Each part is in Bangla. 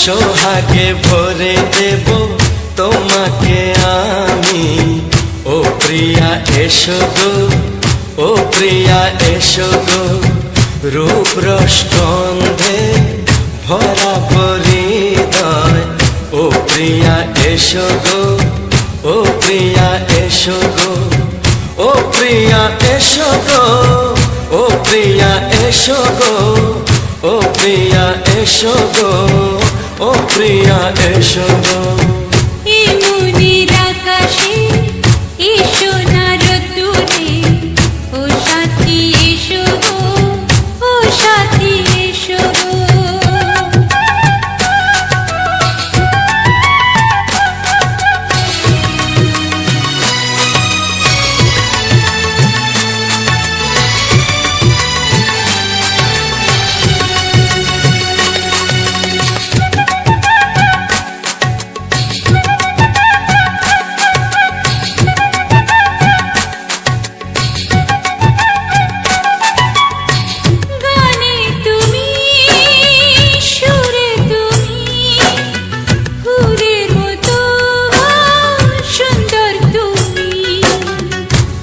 সোহাগে ভরে দেব তোমাকে আমি। ও প্রিয়া এসো গো, ও প্রিয়া এসো গো, রূপ রস গন্ধে ভরা হৃদয়। ও প্রিয়া এসো গো, ও প্রিয়া এসো গো, ও প্রিয়া এসো গো, ও প্রিয়া এসো গো, ও প্রিয়া এসো গো, ও প্রিয়া এসো গো। এই মনের আকাশে এসো না রোদ্দুরে, ও সাথী এসো গো, ও সাথী এসো গো।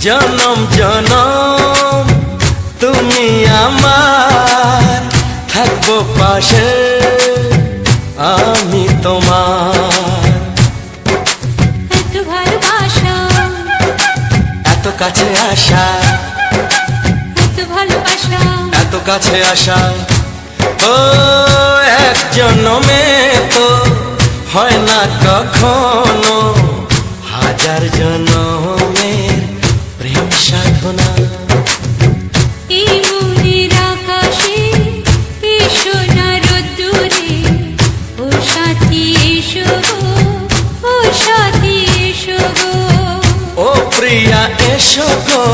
জনম জনম তুমি আমার, থাকবো পাশে আমি তোমার। এত ভালোবাসা, এত কাছে আসা, এত ভালোবাসা, এত কাছে আসা। ও এক জন্মে তো হয় না কখনো, হাজার জন্মের প্রেম সাধনা। এই মনের আকাশে এসো না রোদ্দুরে, ও সাথী এসো গো, ও সাথী এসো গো। ও প্রিয়া এসো গো,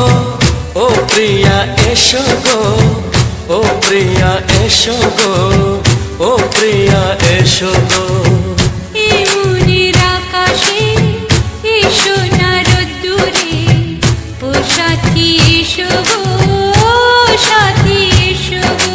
ও প্রিয়া এসো গো, ও প্রিয়া এসো গো, ও প্রিয়া এসো গো। এই মনের আকাশে এসো না রোদ্দুরে, ও সাথী এসো গো, ও সাথী এসো গো।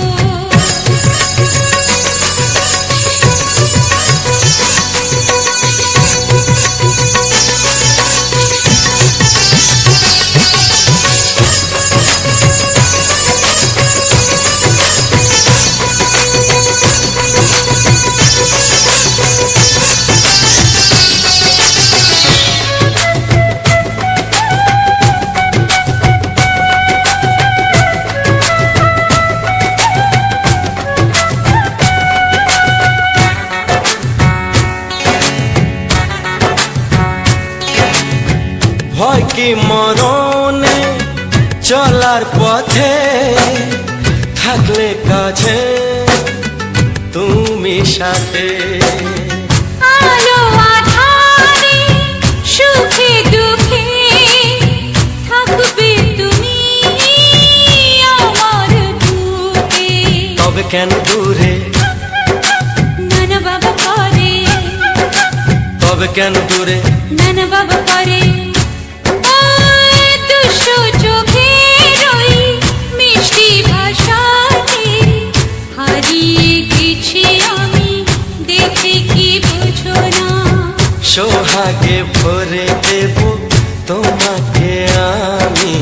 ভয় কি মরণে চলার পথে, থাকলে কাছে তুমি সাথে। আলো আঁধারে সুখে দুঃখে থাকবে তুমি আমার বুকে। তবে কেন দূরে, নানা বাবা করে, তবে কেন দূরে, নানা বাবা করে। দুশো চোখের ওই মিষ্টি ভাষাতে হারিয়ে গেছি আমি, দেখে কি বুঝো না। সোহাগে ভরে দেব তোমাকে আমি।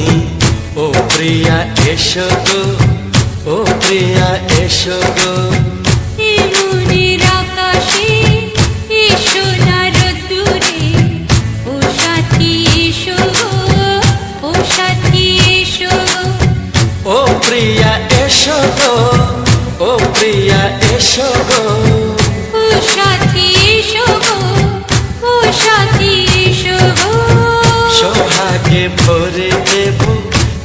ও প্রিয়া এসো গো, ও প্রিয়া এসো গো। এই মনের আকাশে এসো না রোদ্দুরে, ও সাথী এসো গো, ও সাথী এসো গো। ও প্রিয়া এসো গো, ও প্রিয়া এসো গো, ও সাথী এসো গো, ও সাথী এসো গো। সোহাগে ভরে দেব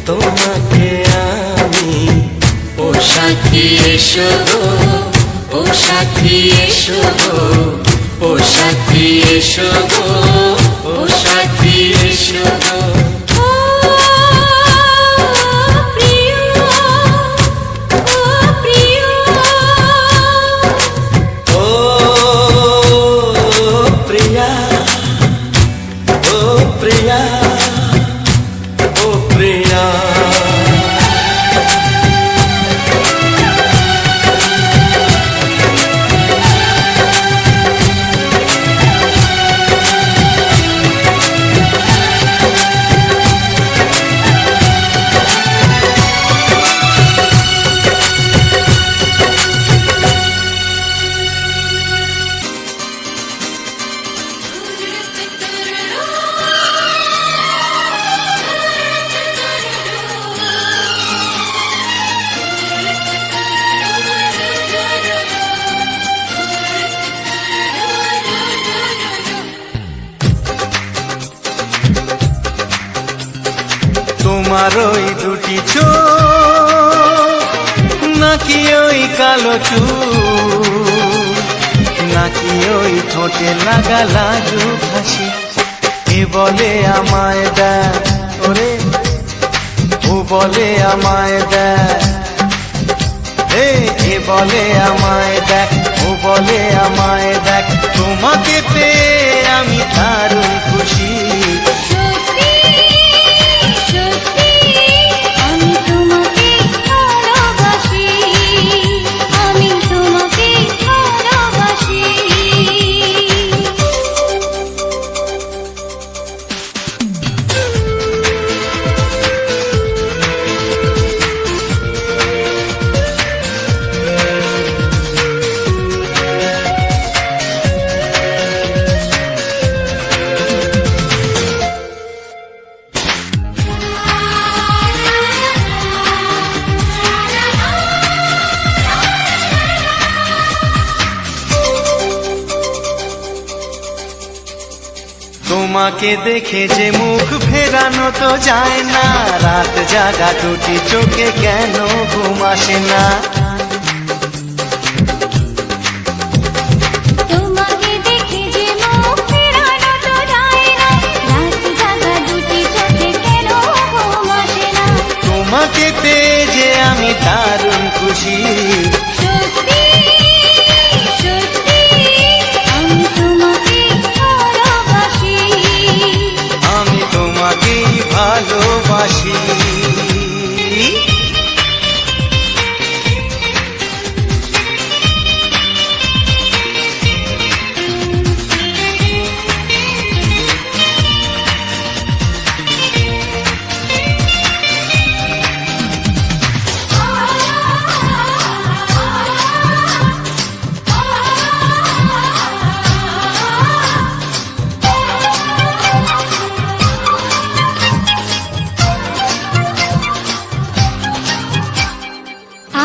তোমাকে আমি। ও সাথী এসো গো, ও সাথী এসো গো, ও সাথী এসো গো, ও সাথী এসো গো। ও প্রিয়, ও প্রিয়, ও প্রিয়া, ও প্রিয়া, ও প্রিয়া। তোমার ওই দুটি চোখ, নাকি ওই কালো চুল, নাকি ওই ঠোঁটে লাগা লাজুক হাসি। এ বলে আমায় দেখ ওরে, ও বলে আমায় দেখ, এ বলে আমায় দেখ, ও বলে আমায় দেখ, তোমাকে পেয়ে আমি দারুণ খুশি। সত্যি সত্যি আমি তোমাকে ভালোবাসি, আমি তোমাকে ভালোবাসি। তোমাকে দেখে যে মুখ ফেরানো তো যায় না, রাত জাগা দুটি চোখে কেন ঘুম আসে না। তোমাকে দেখে যে মুখ ফেরানো তো যায় না, রাত জাগা দুটি চোখে কেন ঘুম আসে না। তোমাকে পেয়ে যে আমি দারুণ খুশি। সত্যি সত্যি আমি তোমাকে ভালোবাসি, আমি তোমাকেই ভালোবাসি।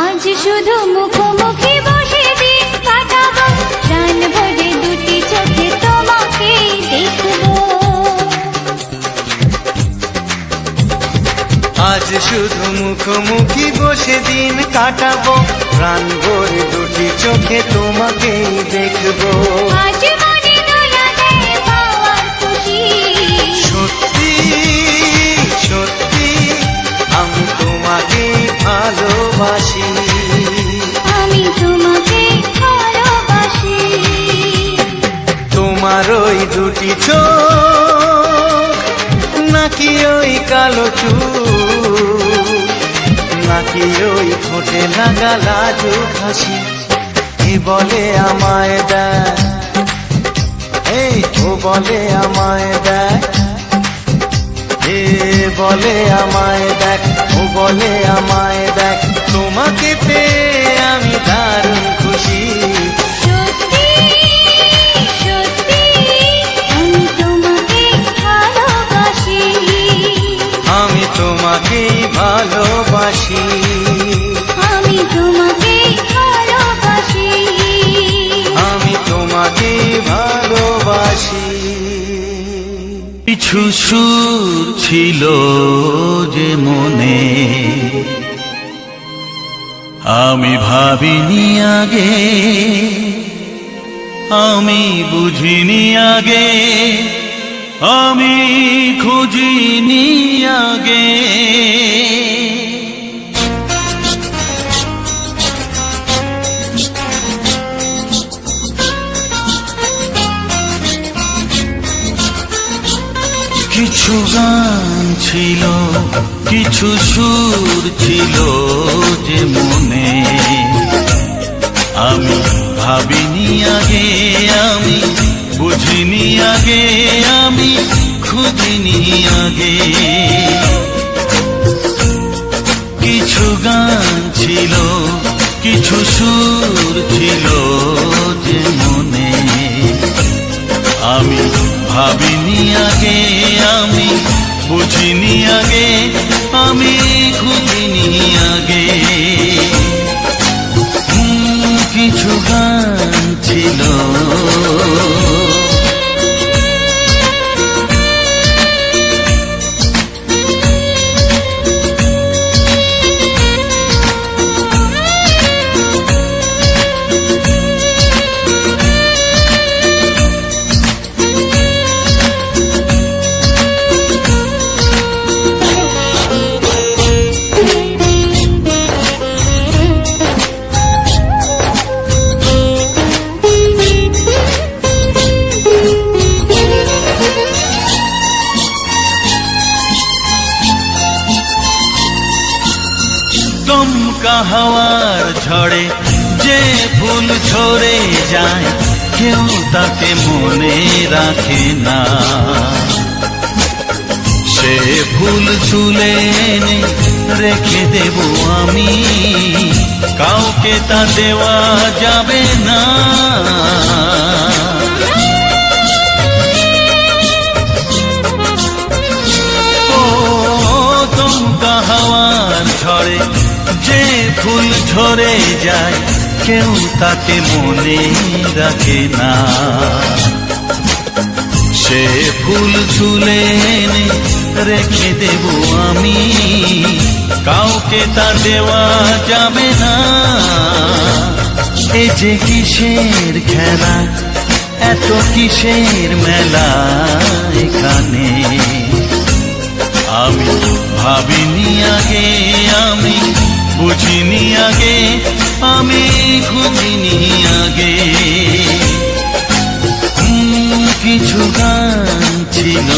আজ শুধু মুখোমুখি বসে দিন কাটাবো, প্রাণ ভরে দুটি চোখে তোমাকে দেখবো। আজ শুধু মুখোমুখি বসে দিন কাটাবো, প্রাণ ভরে দুটি চোখে তোমাকেই দেখবো। আজ মনে দোলা দেয় পাওয়ার খুশি। সত্যি সত্যি আমি তোমাকেই ভালোবাসি। আমি তোমাকে ভালোবাসি। তোমার ওই দুটি চোখ, নাকি ওই কালো চুল, নাকি ওই ঠোঁটে লাগা লাজুক হাসি। এ বলে আমায় দেখ, এই ও বলে আমায় দেখ, এ বলে আমায় দেখ, ও বলে আমায় দেখ, তোমাকে পেয়ে আমি দারুণ খুশি। সত্যি সত্যি আমি তোমাকে ভালোবাসি, আমি তোমাকেই ভালোবাসি। আমি তোমাকে ভালোবাসি। আমি তোমাকেই ভালোবাসি। কিছু সুর ছিল যে মনে, আমি ভাবিনি আগে, আমি বুঝিনি আগে, আমি খুঁজিনি আগে। কিছু গান ছিল, কিছু সুর ছিল যে মনে, আমি ভাবিনি আগে, আমি বুঝিনি আগে, আমি খুঁজিনি আগে। কিছু গান ছিল, কিছু সুর ছিল যে মনে, আমি ভাবিনি আগে, আমি বুঝিনি আগে, আমি খুঁজিনি আগে। কিছু গান ছিল, কেউ তাকে মনে রাখে না। সে ফুল তুলে এনে রেখে দেব আমি, কাউকে তা দেওয়া যাবে না। ও দমকা হাওয়ার ঝড়ে যে ফুল ঝরে যায়, কেউ তাকে মনে রাখে না। সে ফুল তুলে এনে রেখে দেব আমি, কাউকে তা দেওয়া যাবে না। এ যে কিসের খেলা, এত কিসের মেলা এখানে, আমি ভাবিনি আগে, আমি বুঝিনি আগে, আমি খুঁজিনি আগে। কিছু গান ছিল,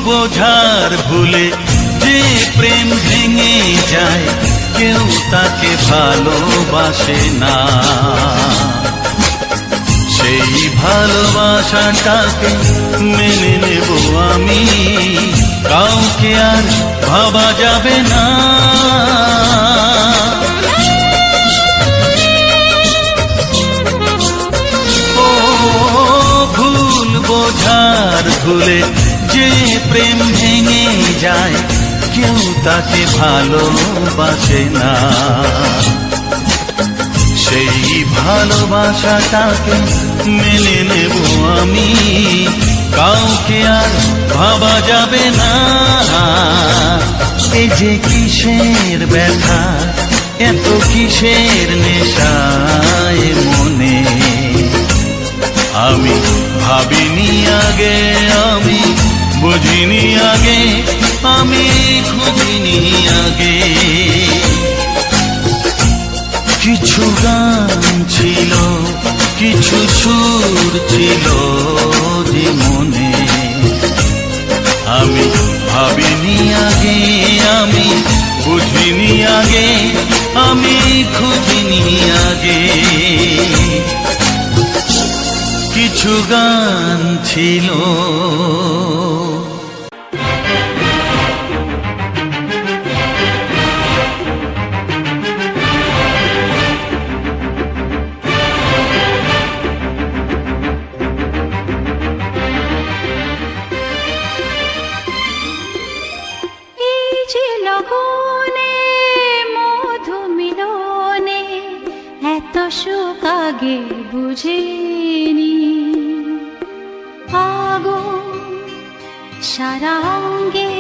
বোঝার ভুলে যে প্রেম ভেঙে যায়, কেউ তাকে ভালোবাসে না। সেই ভালোবাসাটাকে মেনে নেব আমি, কাউকে আর ভাবা যাবে না। ও ভুল বোঝার ভুলে যে প্রেম ভেঙে যায়, কেউ তাকে ভালোবাসে না। সেই ভালোবাসাটাকে মেনে নেব আমি, কাউকে আর ভাবা যাবে না। এই যে কিসের ব্যথা, এত কিসের নেশায় মনে, আমি ভাবিনি আগে, আমি বুঝিনি আগে, আমি খুঁজিনি আগে। কিছু গান ছিল, কিছু সুর ছিল যে মনে, আমি ভাবিনি আগে, আমি বুঝিনি আগে, আমি খুঁজিনি আগে। কিছু গান ছিল। এই যে লগনে মধু মিলনে, এত সুখ আগে বুঝিনি। আগুন সারা অঙ্গে,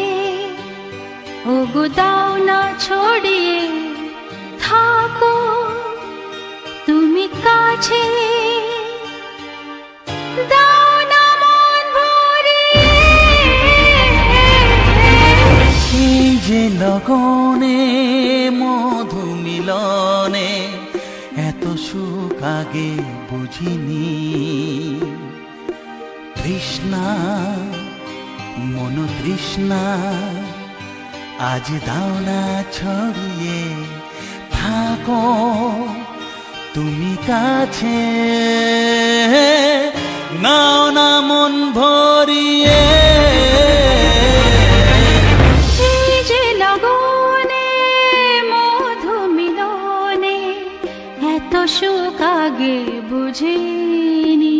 ওগো দাও না ছড়িয়ে থাকো তুমি কাছে, দাও না মন ভরিয়ে। এই যে লগনে মধু মিলনে, এত সুখ আগে বুঝিনি। তৃষ্ণা মন তৃষ্ণা, আজ দাও না ছড়িয়ে থাকো তুমি কাছে, নাও না মন ভরিয়ে। এই যে লগনে মধু মিলনে, এত সুখ আগে বুঝিনি।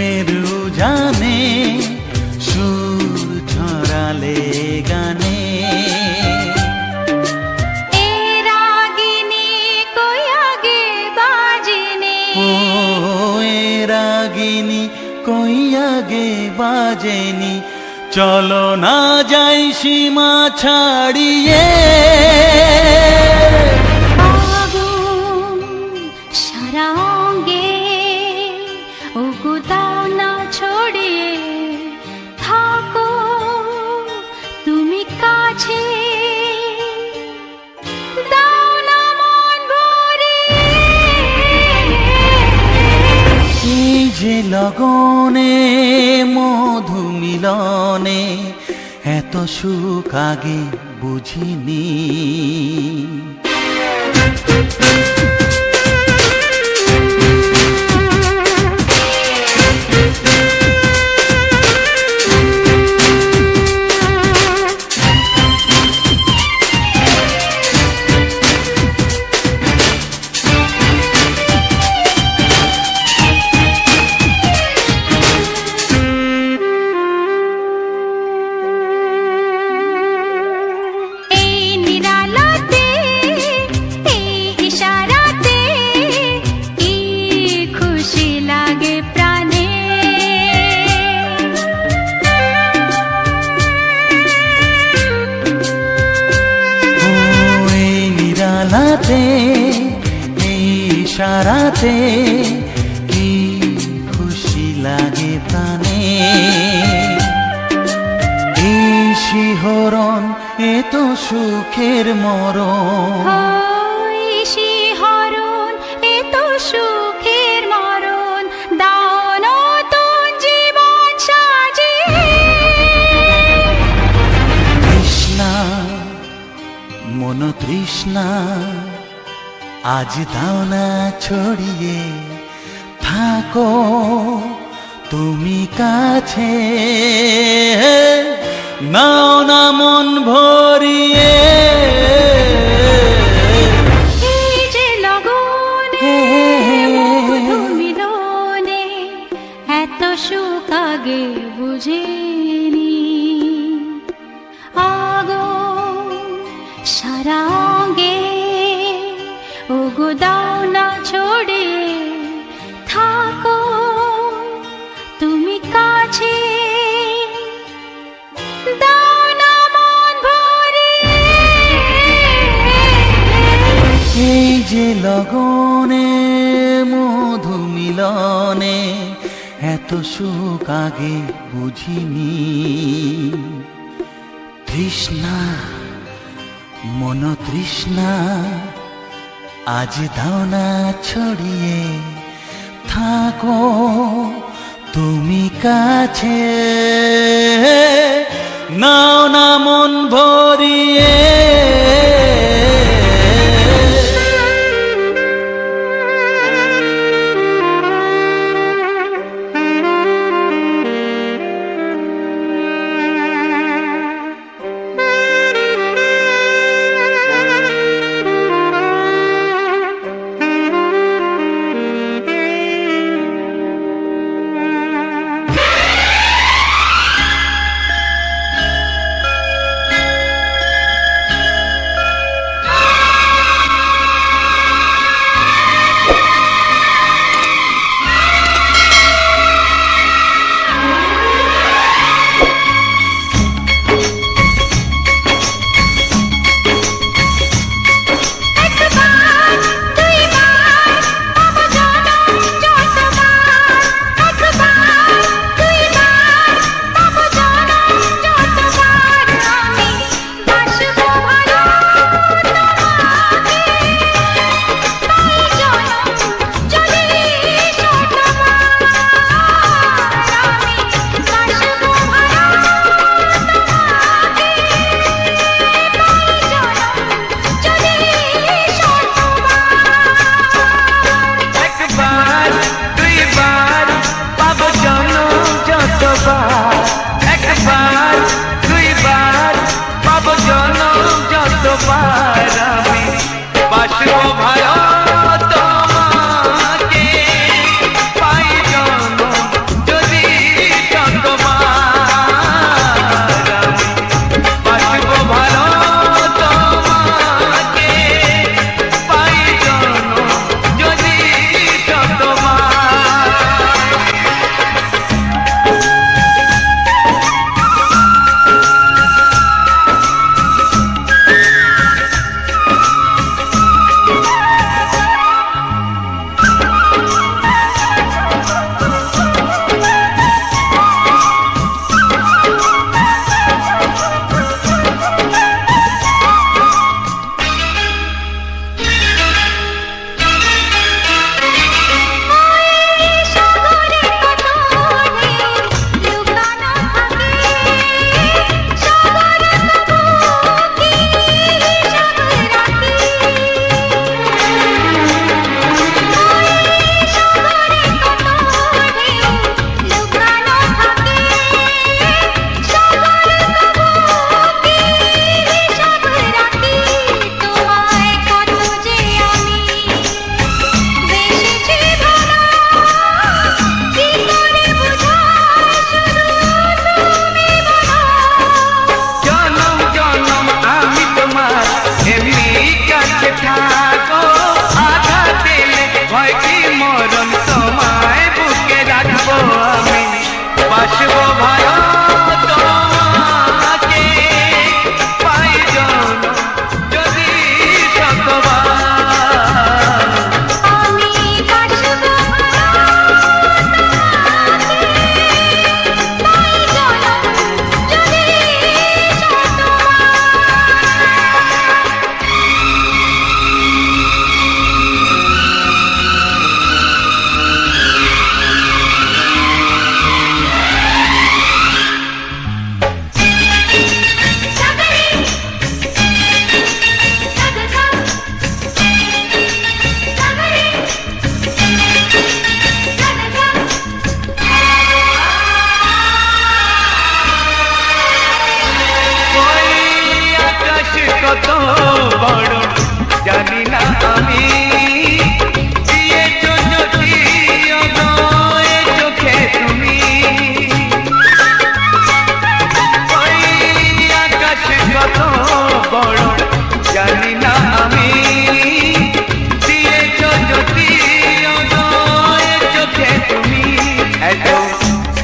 মেরু জানে সুর ছড়ালে গানে এ রাগিনী কই আগে বাজেনি ও এ রাগিনী কই আগে বাজেনি চলো না যাই সীমা ছাড়িয়ে আগুন সারা অঙ্গে ওগো দাও না ছড়িয়ে থাকো তুমি কাছে দাও না মন ভরিয়ে এই যে লগনে মধু মিলনে এত সুখ আগে বুঝিনি এই নিরালাতে এই ইশারাতে কি খুশি লাগে প্রাণে ও এই নিরালাতে এই ইশারাতে কি খুশি লাগে প্রাণে এই শিহরণ এ তো সুখের মরণ ওই শিহরণ এ তো সুখের মরণ দাও নতুন জীবন সাজিয়ে তৃষ্ণা মন তৃষ্ণা আজ দাও না ছড়িয়ে থাকো তুমি কাছে নাও না মন ভরিয়ে এই যে লগনে মধু মিলনে এত সুখ আগে বুঝিনি আগুন সারা অঙ্গে ওগো দাও না ছড়িয়ে থাকো তুমি কাছে দাও না মন ভরিয়ে এই যে লগনে মধু মিলনে এত সুখ আগে বুঝিনি তৃষ্ণা মন তৃষ্ণা আজ দাও না ছড়িয়ে থাকো তুমি কাছে নাও না মন ভরিয়ে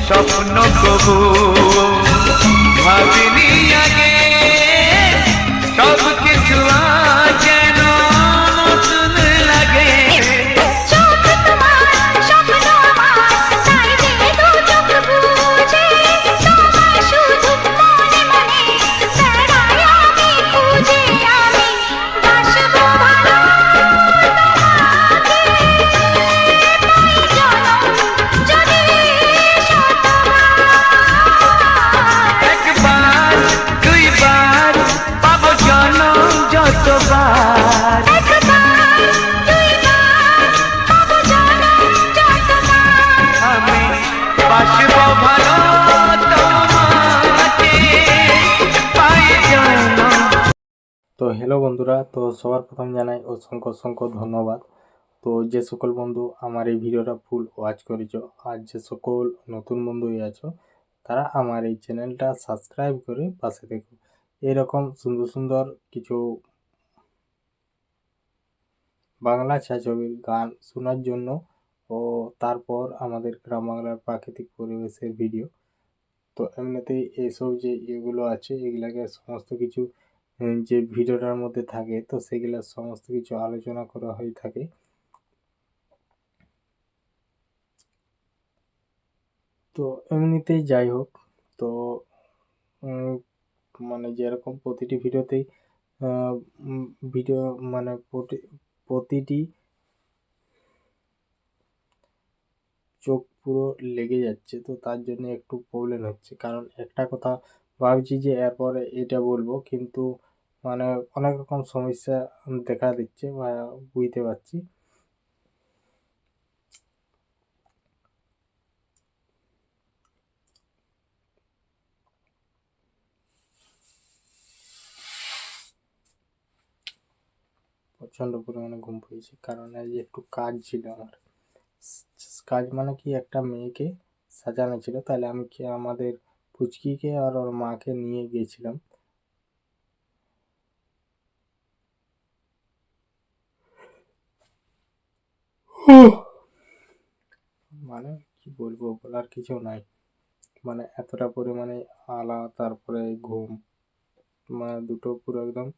স্বপ্ন কবু ভাবিনি আগে, সব কিছু আজ যেন নতুন লাগে। চোখ তোমার স্বপ্ন আমার, তাই যে দু চোখ বুঝে তোমায় শুধু মনে মনে বেড়াই আমি খুঁজে। আমি বাসবো ভালো তোমাকে, তাই জনম যদি শতবার। একবার দুইবার পাবো জনম যতবার, একবার দুইবার পাবো জনম যতবার। আমি বাসবো ভালো তোমাকে, পাই জনম। তো হ্যালো বন্ধুরা, তো সবার প্রথম জানাই অসংখ্য অসংখ্য ধন্যবাদ। তো যে সকল বন্ধু আমার এই ভিডিওটা ফুল ওয়াচ করেছো, আর যে সকল নতুন বন্ধু আছো তারা আমার এই চ্যানেলটা সাবস্ক্রাইব করে পাশে দেখো। এরকম সুন্দর সুন্দর কিছু বাংলা ছায়াছবির গান শোনার জন্য, ও তারপর আমাদের গ্রাম বাংলার প্রাকৃতিক পরিবেশের ভিডিও। তো এমনিতেই এইসব যে এগুলো আছে এগুলাকে সমস্ত কিছু যে ভিডিওটার মধ্যে থাকে, তো সেগুলো সমস্ত কিছু আলোচনা করা হয়ে থাকে। তো এমনিতেই যাই হোক, তো মানে যেরকম প্রতিটি ভিডিওতেই ভিডিও মানে প্রতিটি চোখ পুরো লেগে যাচ্ছে, তো তার জন্য একটু প্রবলেম হচ্ছে। কারণ একটা কথা ভাবছি যে এরপরে এটা বলবো, কিন্তু মানে অনেক রকম সমস্যা দেখা দিচ্ছে বা বুঝতে পারছি। প্রচণ্ড পরিমাণে ঘুম পেয়েছে, কারণ এই যে একটু কাজ ছিল আমার। কাজ মানে কি, একটা মেয়েকে সাজানো ছিল, তাহলে আমি কি আমাদের পুচকিকে আর ওর মাকে নিয়ে গিয়েছিলাম। মানে কি বলবো, বলার কিছু নাই। মানে এতটা পরিমাণে আলা, তারপরে ঘুম, মানে দুটো পুরো একদম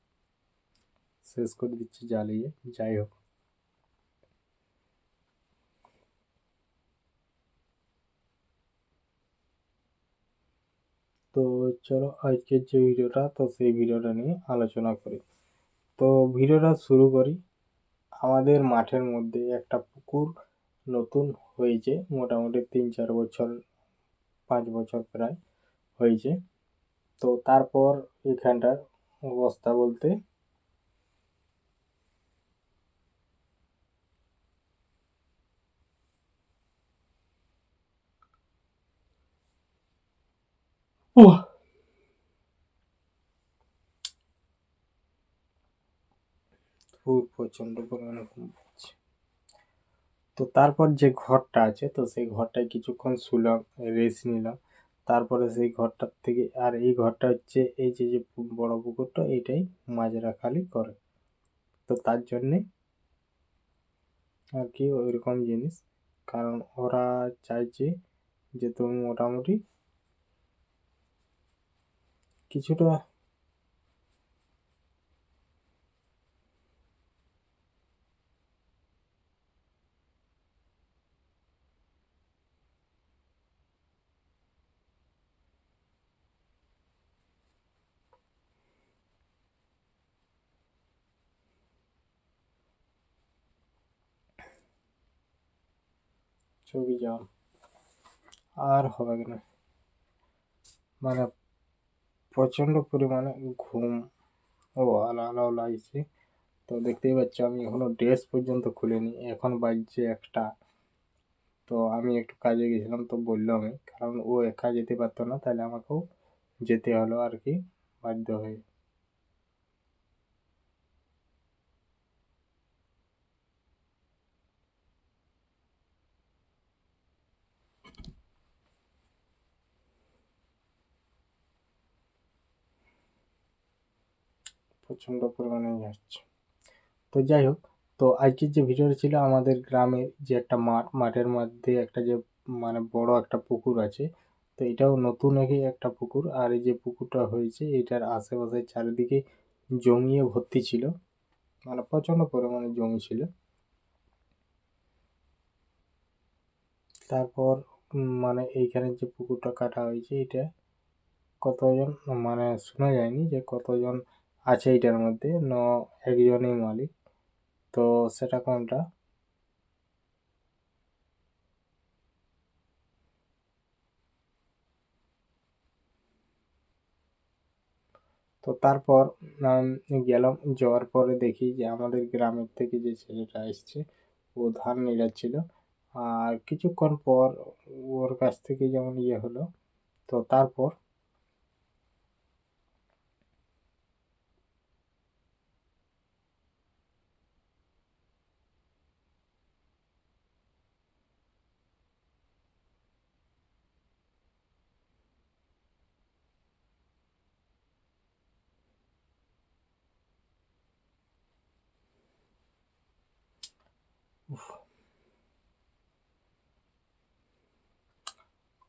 শেষ করে দিচ্ছে জ্বালিয়ে। যাই হোক, তো চলো আজকের যে ভিডিওটা, তো সেই ভিডিওটা নিয়ে আলোচনা করি। তো ভিডিওটা শুরু করি। আমাদের মাঠের মধ্যে একটা পুকুর নতুন হয়েছে, মোটামুটি 3-4 বছর, 5 বছর প্রায় হয়েছে। তো তারপর এখানটার অবস্থা বলতে, খুব প্রচন্ড পরিমাণে ঘুম পাচ্ছে। তো তারপর যে ঘরটা আছে, তো সেই ঘরটায় কিছুক্ষণ শুলাম, রেস্ট নিলাম। তারপরে সেই ঘরটার থেকে, আর এই ঘরটা হচ্ছে এই যে যে বড় পুকুরটা, এটাই মাছ রাখালি করে। তো তার জন্যে আর কি ওইরকম জিনিস, কারণ ওরা চাইছে যে তুমি মোটামুটি কিছুটা ছবি যাও আর হবে না। মানে প্রচণ্ড পরিমাণে ঘুম ও আলা আলাও লাগছে। তো দেখতেই পাচ্ছ আমি এখনো ড্রেস পর্যন্ত খুলিনি, এখন বাজছে 1টা। তো আমি একটু কাজে গেছিলাম, তো বললো আমি, কারণ ও একা যেতে পারতো না, তাহলে আমাকেও যেতে হলো আর কি, বাধ্য হয়ে। প্রচণ্ড পরিমাণে যাচ্ছে। তো যাই হোক, তো আজকের যে ভিডিওটা ছিল আমাদের গ্রামের যে একটা মাঠ, মাঠের মধ্যে একটা যে মানে বড় একটা পুকুর আছে। তো এটাও নতুন একটা পুকুর। আর এই যে পুকুরটা হয়েছে এটার আশেপাশে চারিদিকে জমিয়ে ভর্তি ছিল, মানে প্রচণ্ড পরিমাণে জমি ছিল। তারপর মানে এইখানে যে পুকুরটা কাটা হয়েছে এটা কতজন, মানে শোনা যায়নি যে কতজন আছে এটার মধ্যে, একজনই মালিক। তো সেটা কোনটা? তো তারপর গেলাম, যাওয়ার পরে দেখি যে আমাদের গ্রামের থেকে যে ছেলেটা এসছে ও ধান নিড়াচ্ছিল। আর কিছুক্ষণ পর ওর কাছ থেকে যেমন ইয়ে হলো, তো তারপর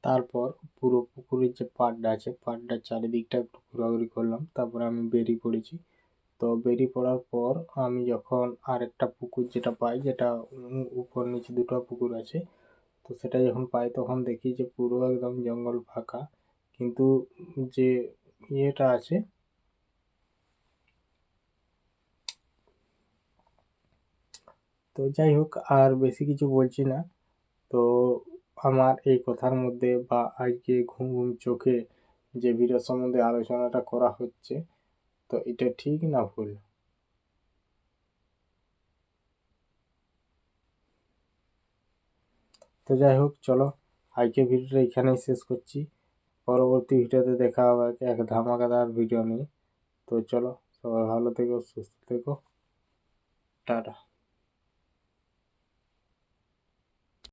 তারপর পুরো পুকুরের যে পাড়টা আছে পাড়টার চারিদিকটা একটু ঘোরাঘুরি করলাম, তারপরে আমি বেরিয়ে পড়েছি। তো বেরিয়ে পড়ার পর আমি যখন আরেকটা পুকুর যেটা পাই, যেটা উপর নিচে দুটো পুকুর আছে, তো সেটা যখন পাই তখন দেখি যে পুরো একদম জঙ্গল ফাঁকা, কিন্তু যে ইয়েটা আছে, তো যাই হোক আর বেশি কিছু বলছি না। তো আমার এই কথার মধ্যে বা আজকে ঘুম ঘুম চোখে যে ভিডিও সম্বন্ধে আলোচনাটা করা হচ্ছে, তো এটা ঠিক না ভুল? তো যাই হোক চলো, আজকে ভিডিওটা এখানেই শেষ করছি। পরবর্তী ভিডিওতে দেখা হবে এক ধামাকাদার ভিডিও নিয়ে। তো চলো, সবাই ভালো থেকো, সুস্থ থেকো, টাটা।